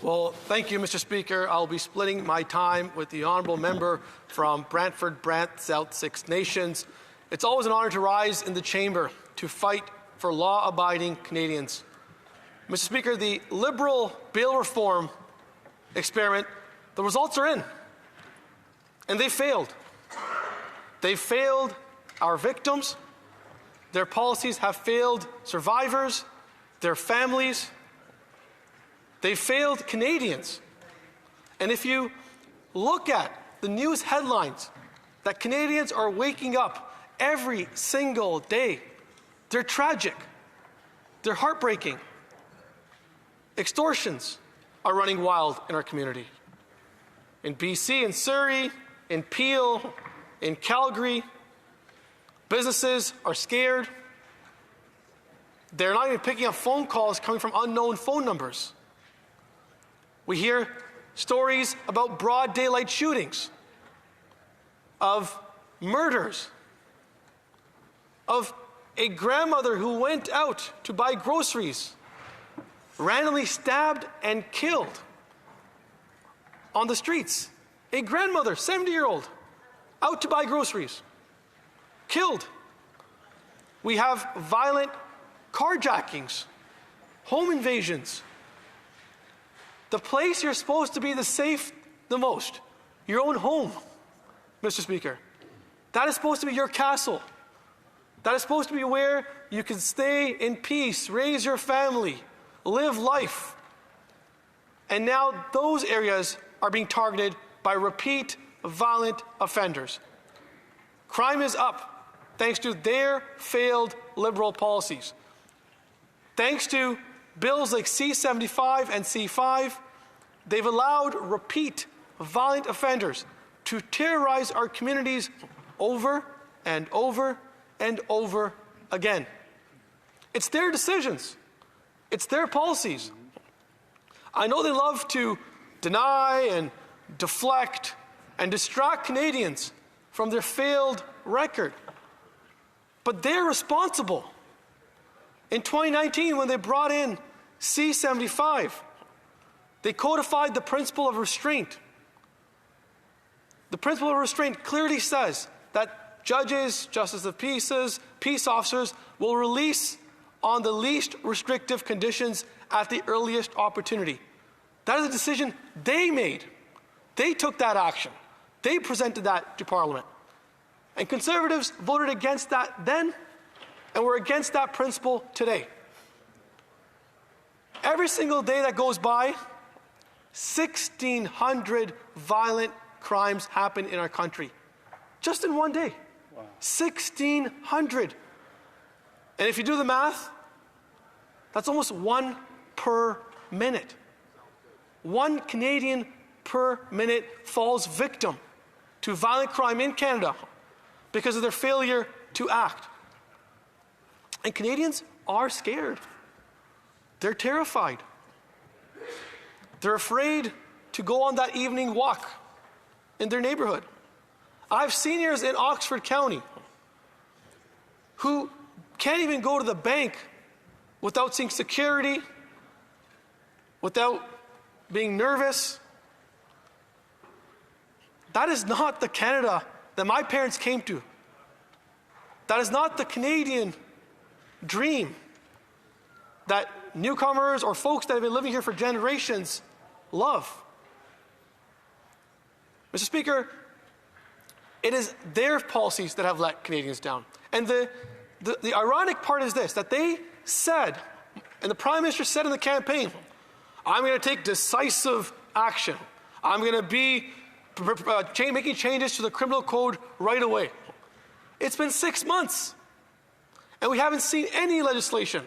Well, thank you, Mr. Speaker. I'll be splitting my time with the honourable member from Brantford, Brant, South Six Nations. It's always an honour to rise in the chamber to fight for law-abiding Canadians. Mr. Speaker, the Liberal bail reform experiment, the results are in, and they failed. They failed our victims. Their policies have failed survivors, their families. They failed Canadians. And if you look at the news headlines that Canadians are waking up every single day, they're tragic. They're heartbreaking. Extortions are running wild in our community. In BC, in Surrey, in Peel, in Calgary, businesses are scared. They're not even picking up phone calls coming from unknown phone numbers. We hear stories about broad daylight shootings, of murders, of a grandmother who went out to buy groceries, randomly stabbed and killed on the streets. A grandmother, 70-year-old, out to buy groceries, killed. We have violent carjackings, home invasions. The place you're supposed to be the most, your own home, Mr. Speaker. That is supposed to be your castle. That is supposed to be where you can stay in peace, raise your family, live life. And now those areas are being targeted by repeat violent offenders. Crime is up thanks to their failed Liberal policies. Thanks to bills like C-75 and C-5, they've allowed repeat violent offenders to terrorize our communities over and over and over again. It's their decisions. It's their policies. I know they love to deny and deflect and distract Canadians from their failed record, but they're responsible. In 2019, when they brought in C-75, they codified the principle of restraint. The principle of restraint clearly says that judges, justice of peace officers will release on the least restrictive conditions at the earliest opportunity. That is a decision they made. They took that action. They presented that to Parliament. And Conservatives voted against that then, and we're against that principle today. Every single day that goes by, 1,600 violent crimes happen in our country. Just in one day. Wow. 1,600. And if you do the math, that's almost one per minute. One Canadian per minute falls victim to violent crime in Canada because of their failure to act. And Canadians are scared. They're terrified. They're afraid to go on that evening walk in their neighborhood. I have seniors in Oxford County who can't even go to the bank without seeing security, without being nervous. That is not the Canada that my parents came to. That is not the Canadian dream that newcomers or folks that have been living here for generations love. Mr. Speaker, it is their policies that have let Canadians down. And the ironic part is this, that they said, and the Prime Minister said in the campaign, I'm going to take decisive action. I'm going to be making changes to the criminal code right away. It's been 6 months, and we haven't seen any legislation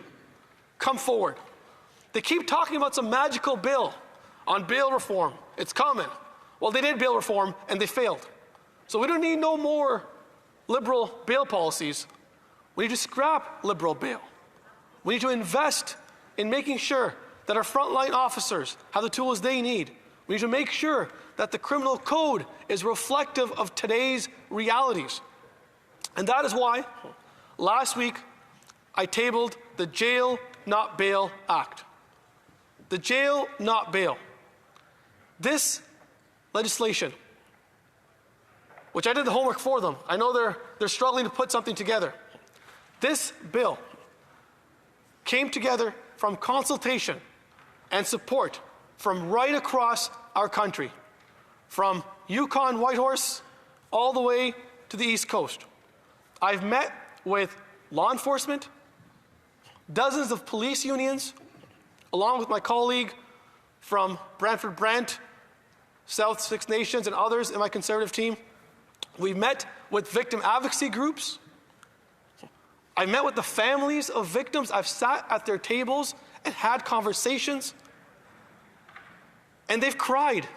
come forward. They keep talking about some magical bill on bail reform. It's coming. Well, they did bail reform, and they failed. So we don't need no more Liberal bail policies. We need to scrap Liberal bail. We need to invest in making sure that our frontline officers have the tools they need. We need to make sure that the criminal code is reflective of today's realities. And that is why last week I tabled the Jail Not Bail Act. the jail, not bail. This legislation, which I did the homework for them. I know they're struggling to put something together. This bill came together from consultation and support from right across our country, from Yukon Whitehorse all the way to the East Coast. I've met with law enforcement, dozens of police unions, along with my colleague from Brantford Brant, South Six Nations, and others in my Conservative team. We've met with victim advocacy groups. I've met with the families of victims. I've sat at their tables and had conversations. And they've cried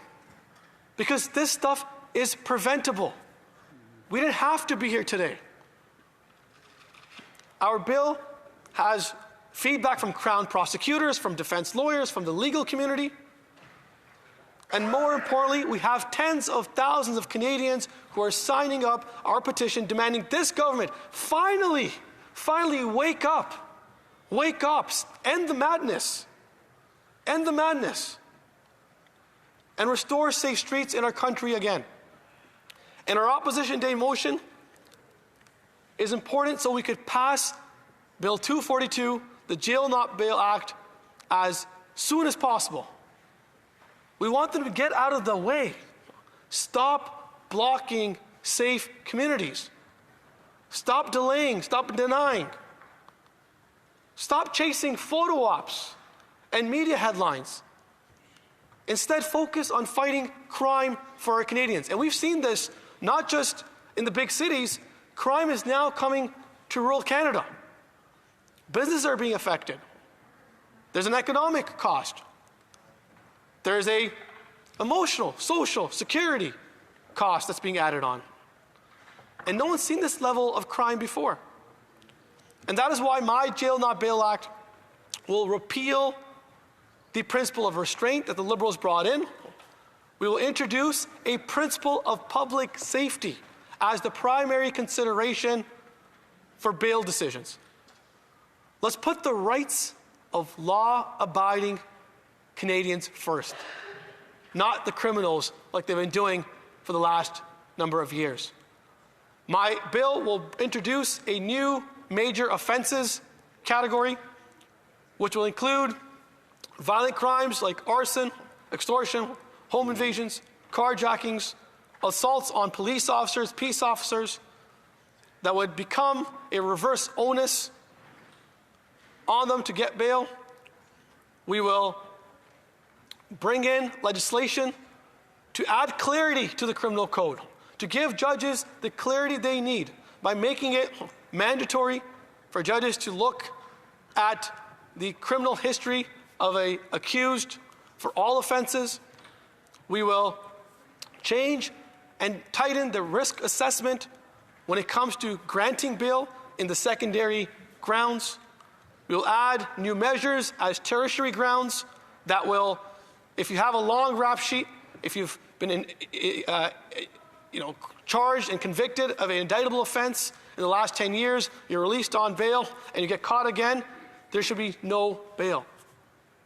because this stuff is preventable. We didn't have to be here today. Our bill has feedback from Crown prosecutors, from defense lawyers, from the legal community. And more importantly, we have tens of thousands of Canadians who are signing up our petition demanding this government finally wake up, end the madness, and restore safe streets in our country again. And our Opposition Day motion is important so we could pass Bill 242, the Jail Not Bail Act, as soon as possible. We want them to get out of the way. Stop blocking safe communities. Stop delaying, stop denying. Stop chasing photo ops and media headlines. Instead, focus on fighting crime for our Canadians. And we've seen this not just in the big cities. Crime is now coming to rural Canada. Businesses are being affected. There's an economic cost. There's a emotional, social, security cost that's being added on. And no one's seen this level of crime before. And that is why my Jail Not Bail Act will repeal the principle of restraint that the Liberals brought in. We will introduce a principle of public safety as the primary consideration for bail decisions. Let's put the rights of law-abiding Canadians first, not the criminals like they've been doing for the last number of years. My bill will introduce a new major offenses category, which will include violent crimes like arson, extortion, home invasions, carjackings, assaults on police officers, peace officers, that would become a reverse onus on them to get bail. We will bring in legislation to add clarity to the criminal code, to give judges the clarity they need by making it mandatory for judges to look at the criminal history of an accused for all offenses. We will change and tighten the risk assessment when it comes to granting bail in the secondary grounds. We will add new measures as tertiary grounds that will, if you have a long rap sheet, if you've been charged and convicted of an indictable offense in the last 10 years, you're released on bail, and you get caught again, there should be no bail.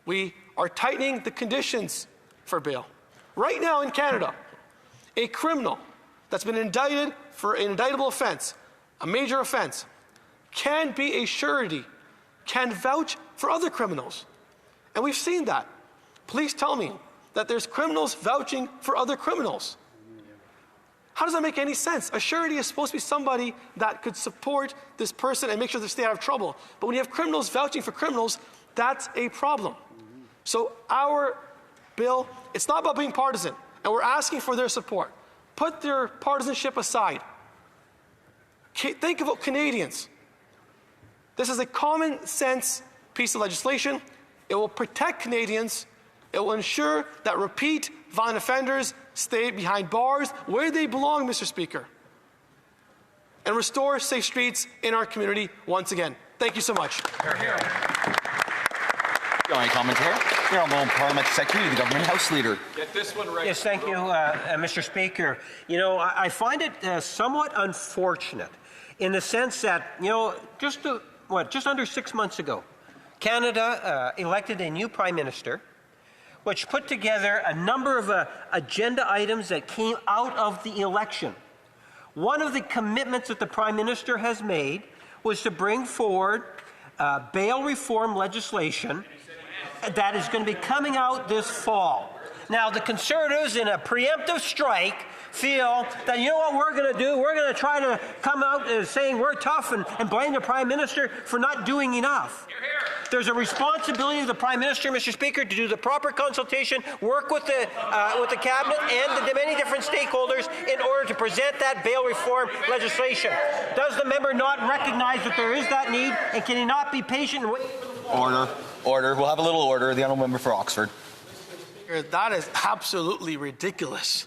We are tightening the conditions for bail. Right now in Canada, a criminal that's been indicted for an indictable offense, a major offense, can be a surety, can vouch for other criminals. And we've seen that. Police tell me that there's criminals vouching for other criminals. How does that make any sense? A surety is supposed to be somebody that could support this person and make sure they stay out of trouble. But when you have criminals vouching for criminals, that's a problem. So our bill, it's not about being partisan, and we're asking for their support. Put their partisanship aside. Think about Canadians. This is a common sense piece of legislation. It will protect Canadians. It will ensure that repeat violent offenders stay behind bars where they belong, Mr. Speaker, and restore safe streets in our community once again. Thank you so much. Hear, hear. Any comment here? The Honourable Parliamentary Secretary, the Government House Leader. Get this one right. Yes, thank you, Mr. Speaker. You know, I find it somewhat unfortunate in the sense that, just under 6 months ago, Canada elected a new Prime Minister which put together a number of agenda items that came out of the election. One of the commitments that the Prime Minister has made was to bring forward bail reform legislation that is going to be coming out this fall. Now, the Conservatives, in a preemptive strike, feel that, you know what we're going to do? We're going to try to come out saying we're tough and blame the Prime Minister for not doing enough. There's a responsibility of the Prime Minister, Mr. Speaker, to do the proper consultation, work with the Cabinet and the many different stakeholders in order to present that bail reform legislation. Does the member not recognize that there is that need, and can he not be patient and wait? Order. Order. We'll have a little order. The honourable member for Oxford. That is absolutely ridiculous.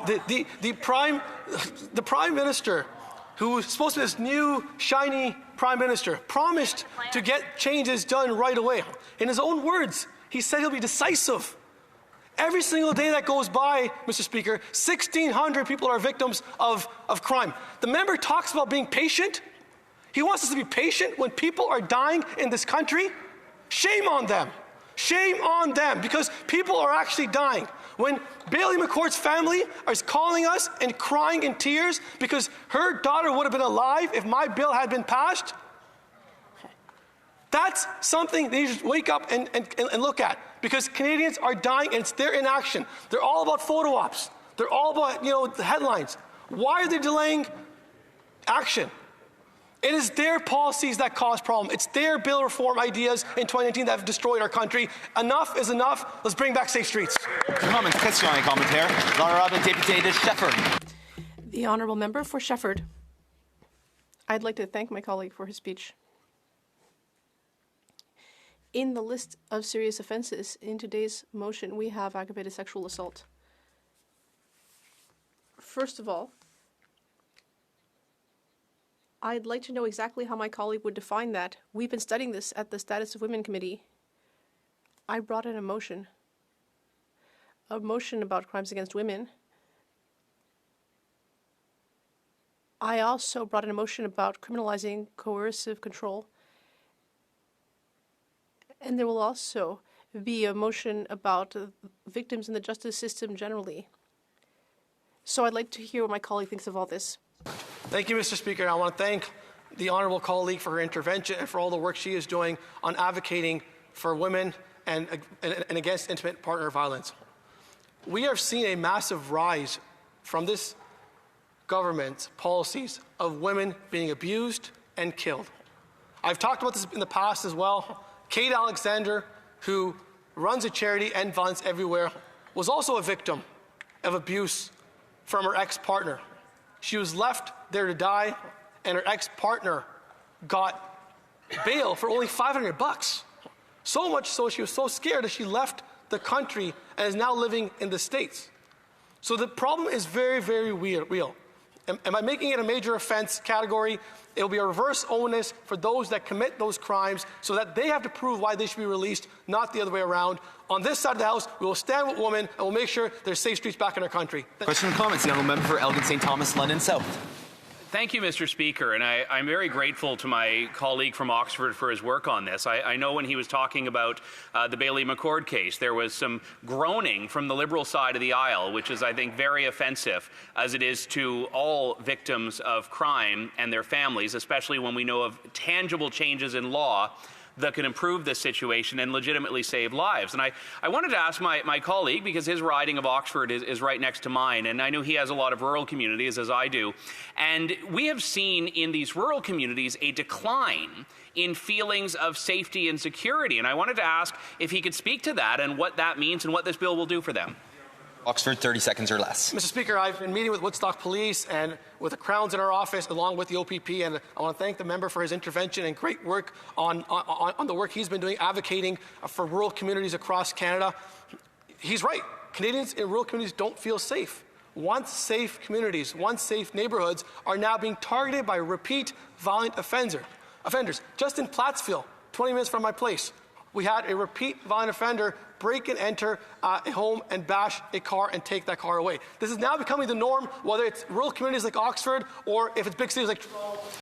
The Prime Minister, who was supposed to be this new, shiny Prime Minister, promised to get changes done right away. In his own words, he said he'll be decisive. Every single day that goes by, Mr. Speaker, 1,600 people are victims of crime. The member talks about being patient. He wants us to be patient when people are dying in this country. Shame on them. Shame on them, because people are actually dying. When Bailey McCord's family is calling us and crying in tears because her daughter would have been alive if my bill had been passed, that's something they should wake up and look at, because Canadians are dying and it's their inaction. They're all about photo ops. They're all about, the headlines. Why are they delaying action? It is their policies that cause problems. It's their bill reform ideas in 2019 that have destroyed our country. Enough is enough. Let's bring back safe streets. Question commentaire. L'honorable député de Shefford. The honourable member for Shefford. I'd like to thank my colleague for his speech. In the list of serious offences in today's motion, we have aggravated sexual assault. First of all, I'd like to know exactly how my colleague would define that. We've been studying this at the Status of Women Committee. I brought in a motion about crimes against women. I also brought in a motion about criminalizing coercive control. And there will also be a motion about victims in the justice system generally. So I'd like to hear what my colleague thinks of all this. Thank you, Mr. Speaker. I want to thank the honourable colleague for her intervention and for all the work she is doing on advocating for women and against intimate partner violence. We have seen a massive rise from this government's policies of women being abused and killed. I've talked about this in the past as well. Kate Alexander, who runs a charity, End Violence Everywhere, was also a victim of abuse from her ex-partner. She was left there to die, and her ex-partner got bail for only $500. So much so she was so scared that she left the country and is now living in the States. So the problem is very, very real. And by making it a major offense category, it will be a reverse onus for those that commit those crimes so that they have to prove why they should be released, not the other way around. On this side of the House, we will stand with women and we'll make sure there's safe streets back in our country. Question and comments. The honourable member for Elgin St. Thomas, London South. Thank you, Mr. Speaker, and I'm very grateful to my colleague from Oxford for his work on this. I know when he was talking about the Bailey McCord case, there was some groaning from the Liberal side of the aisle, which is, I think, very offensive, as it is to all victims of crime and their families, especially when we know of tangible changes in law that can improve this situation and legitimately save lives. And I wanted to ask my colleague, because his riding of Oxford is right next to mine, and I know he has a lot of rural communities, as I do. And we have seen in these rural communities a decline in feelings of safety and security. And I wanted to ask if he could speak to that and what that means and what this bill will do for them. Oxford, 30 seconds or less. Mr. Speaker, I've been meeting with Woodstock Police and with the Crowns in our office, along with the OPP, and I want to thank the member for his intervention and great work on the work he's been doing, advocating for rural communities across Canada. He's right. Canadians in rural communities don't feel safe. Once safe communities, once safe neighborhoods are now being targeted by repeat violent offenders. Just in Plattsville, 20 minutes from my place, we had a repeat violent offender break and enter a home and bash a car and take that car away. This is now becoming the norm, whether it's rural communities like Oxford or if it's big cities like Toronto.